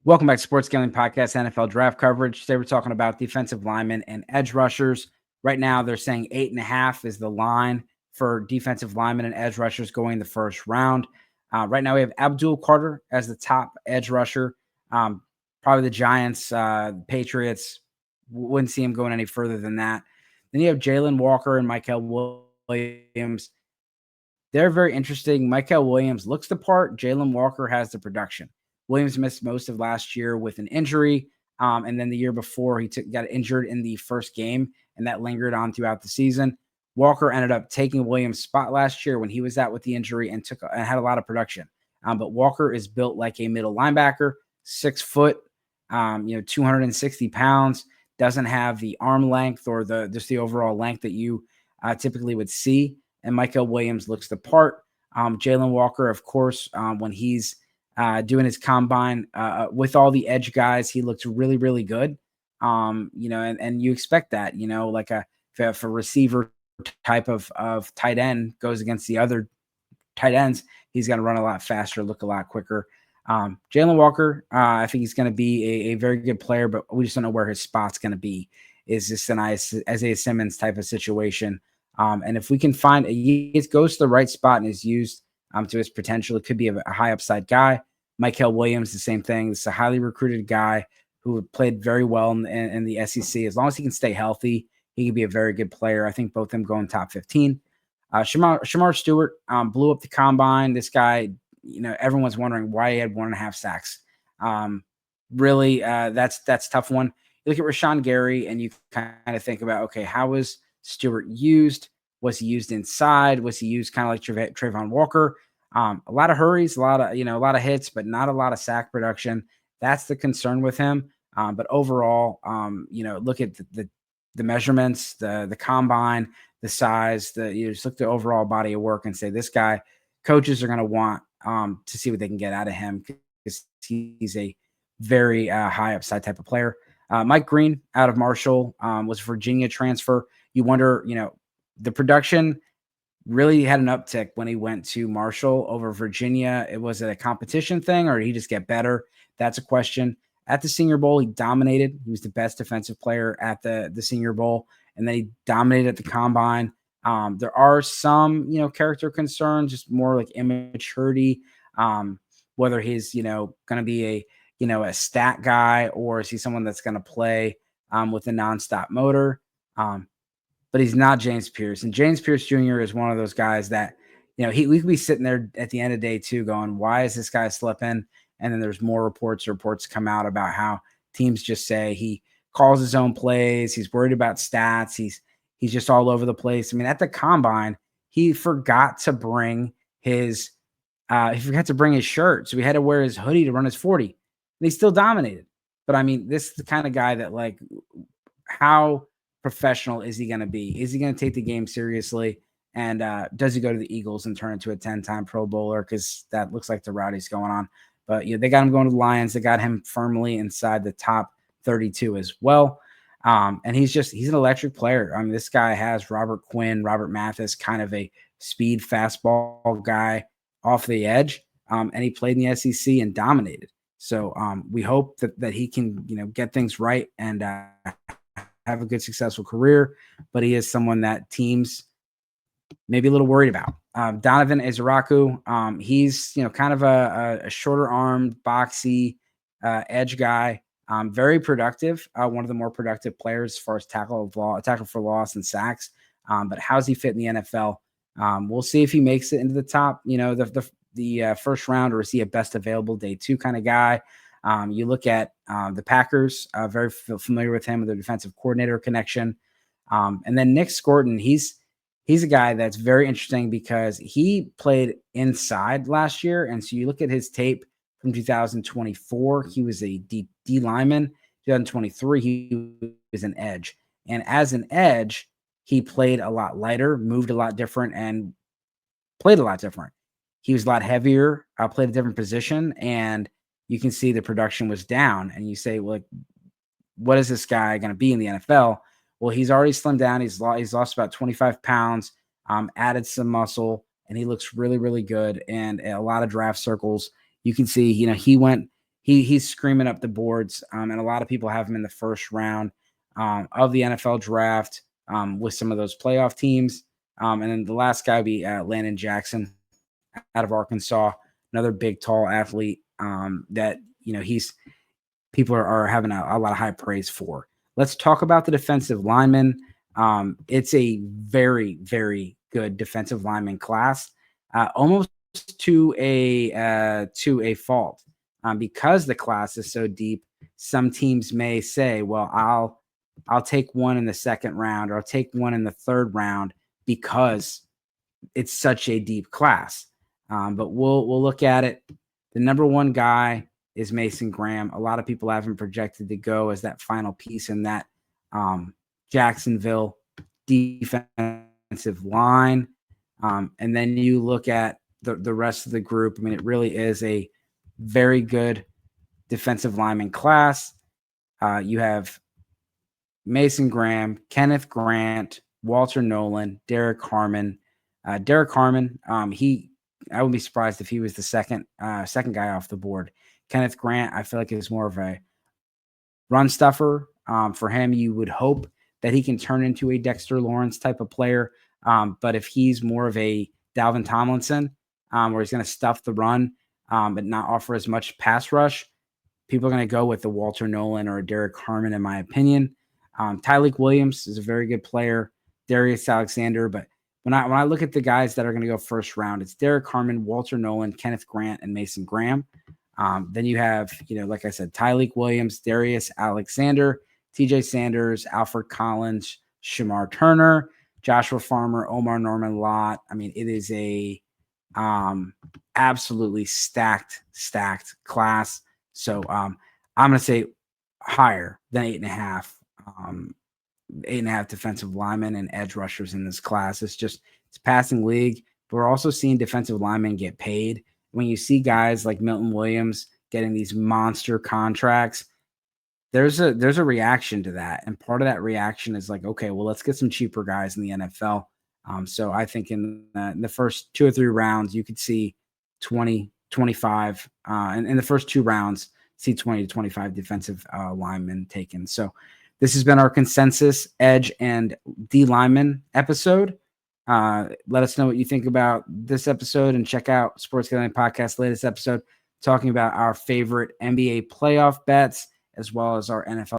Welcome back to Sports Gambling Podcast, NFL draft coverage. Today we're talking about defensive linemen and edge rushers. Right now, they're saying 8.5 is the line for defensive linemen and edge rushers going the first round. Right now, we have Abdul Carter as the top edge rusher. Probably the Giants, Patriots. Wouldn't see him going any further than that. Then you have Jalen Walker and Michael Williams. They're very interesting. Michael Williams looks the part. Jalen Walker has the production. Williams missed most of last year with an injury. And then the year before, he got injured in the first game, and that lingered on throughout the season. Walker ended up taking Williams' spot last year when he was out with the injury and had a lot of production. But Walker is built like a middle linebacker, 6 foot, 260 pounds, doesn't have the arm length or just the overall length that you typically would see. And Michael Williams looks the part. Jalen Walker, of course, when he's doing his combine with all the edge guys, he looks really, really good. And you expect that, like if a receiver type of tight end goes against the other tight ends, he's going to run a lot faster, look a lot quicker. Jalen Walker, I think he's going to be a very good player, but we just don't know where his spot's going to be. Is this an Isaiah Simmons type of situation? And if we can find it goes to the right spot and is used to his potential, it could be a high upside guy. Michael Williams, the same thing. This is a highly recruited guy who played very well in the SEC. As long as he can stay healthy, he could be a very good player. I think both of them going top 15. Shamar Stewart blew up the combine. This guy, everyone's wondering why he had 1.5 sacks. Really, that's a tough one. You look at Rashawn Gary and you kind of think about, okay, how was Stewart used? Was he used inside? Was he used kind of like Trayvon Walker? A lot of hurries, a lot of hits, but not a lot of sack production. That's the concern with him. But overall, look at the measurements, the combine, the size, you just look at the overall body of work and say, this guy, coaches are going to want to see what they can get out of him because he's a very high upside type of player. Mike Green out of Marshall was Virginia transfer. You wonder, the production really had an uptick when he went to Marshall over Virginia. Was it a competition thing or did he just get better? That's a question. At the Senior Bowl, he dominated. He was the best defensive player at the Senior Bowl, and then he dominated at the Combine. There are some, character concerns, just more like immaturity, whether he's, going to be a stat guy or is he someone that's going to play with a nonstop motor. But he's not James Pierce. And James Pierce Jr. is one of those guys that, we could be sitting there at the end of day 2 going, why is this guy slipping? And then there's more reports come out about how teams just say he calls his own plays. He's worried about stats. He's just all over the place. I mean, at the Combine, he forgot to bring his shirt. So he had to wear his hoodie to run his 40. And he still dominated. But I mean, this is the kind of guy that how professional is he going to be? Is he going to take the game seriously? And does he go to the Eagles and turn into a 10-time Pro Bowler? Because that looks like the route he's going on. But they got him going to the Lions. They got him firmly inside the top 32 as well. And he's an electric player. I mean, this guy has Robert Mathis, kind of a speed fastball guy off the edge. And he played in the SEC and dominated. So we hope that he can, get things right and have a good, successful career. But he is someone that teams maybe a little worried about. Donovan Eziraku, he's, kind of a shorter armed, boxy edge guy. Very productive. One of the more productive players as far as tackle for loss and sacks. But how's he fit in the NFL? We'll see if he makes it into the top, the first round, or is he a best available day 2 kind of guy? You look at the Packers, very familiar with him with their defensive coordinator connection. And then Nick Scorton, he's a guy that's very interesting because he played inside last year. And so you look at his tape from 2024, he was a D lineman. 2023, he was an edge. And as an edge, he played a lot lighter, moved a lot different, and played a lot different. He was a lot heavier, played a different position, and you can see the production was down. And you say, well, what is this guy going to be in the NFL? Well, he's already slimmed down. He's lost about 25 pounds, added some muscle, and he looks really, really good. And a lot of draft circles, you can see, he he's screaming up the boards, and a lot of people have him in the first round of the NFL draft with some of those playoff teams. And then the last guy would be Landon Jackson out of Arkansas, another big, tall athlete that he's people are having a lot of high praise for. Let's talk about the defensive lineman. It's a very, very good defensive lineman class, almost to a fault, because the class is so deep. Some teams may say, "Well, I'll take one in the second round, or I'll take one in the third round because it's such a deep class." But we'll look at it. The number one guy is Mason Graham. A lot of people have him projected to go as that final piece in that Jacksonville defensive line. And then you look at the rest of the group. I mean, it really is a very good defensive lineman class. You have Mason Graham, Kenneth Grant, Walter Nolan, Derek Harmon. Derek Harmon, I wouldn't be surprised if he was the second guy off the board. Kenneth Grant, I feel like is more of a run stuffer. For him, you would hope that he can turn into a Dexter Lawrence type of player. But if he's more of a Dalvin Tomlinson, where he's going to stuff the run but not offer as much pass rush, people are going to go with the Walter Nolan or Derek Harmon, in my opinion. Tyleik Williams is a very good player. Darius Alexander, but when I look at the guys that are going to go first round, it's Derek Harmon, Walter Nolan, Kenneth Grant, and Mason Graham. Then you have, like I said, Tyleik Williams, Darius Alexander, TJ Sanders, Alfred Collins, Shamar Turner, Joshua Farmer, Omar Norman Lott. I mean, it is a absolutely stacked class. So I'm going to say higher than 8.5. 8.5 defensive linemen and edge rushers in this class. It's a passing league, but we're also seeing defensive linemen get paid. When you see guys like Milton Williams getting these monster contracts, there's a reaction to that. And part of that reaction is like, okay, well, let's get some cheaper guys in the NFL. So I think in the first 2 or 3 rounds, you could see 20, 25, and in the first 2 rounds, see 20 to 25 defensive linemen taken. So this has been our consensus edge and D lineman episode. Let us know what you think about this episode, and check out Sports Gambling Podcast latest episode talking about our favorite NBA playoff bets as well as our NFL